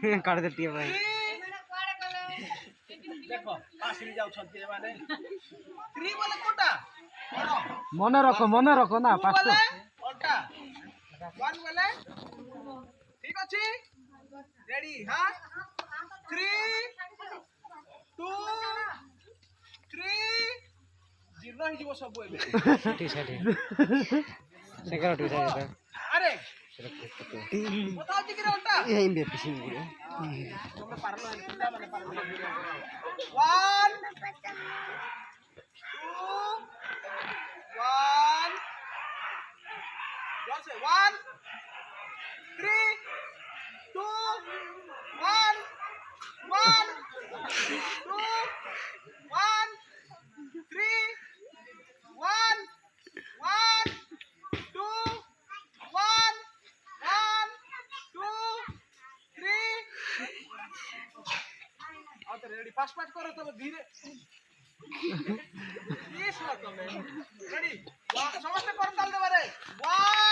काट देती है भाई देखो पासिरी जाउ छथि माने 3 बोले कोटा मन रखो ना पास तो ओल्टा 1 बोले ठीक अछि रेडी हां 3 2 3 जीर्ण हि जीव सब एबे ठीक है सेकंड ठीक है अरे बताओ जी कि ओल्टा यही में पीछे में तुमने पारलो है पिला माने पारलो 1 2 1 जोर से 1 3 2 1 1 2 1 3 1 1 2 1 1 2 3 आओ तो रेडी फास्ट फास्ट करो तो धीरे ये सुनो तुम रेडी समस्त कर डाल दे बारे 1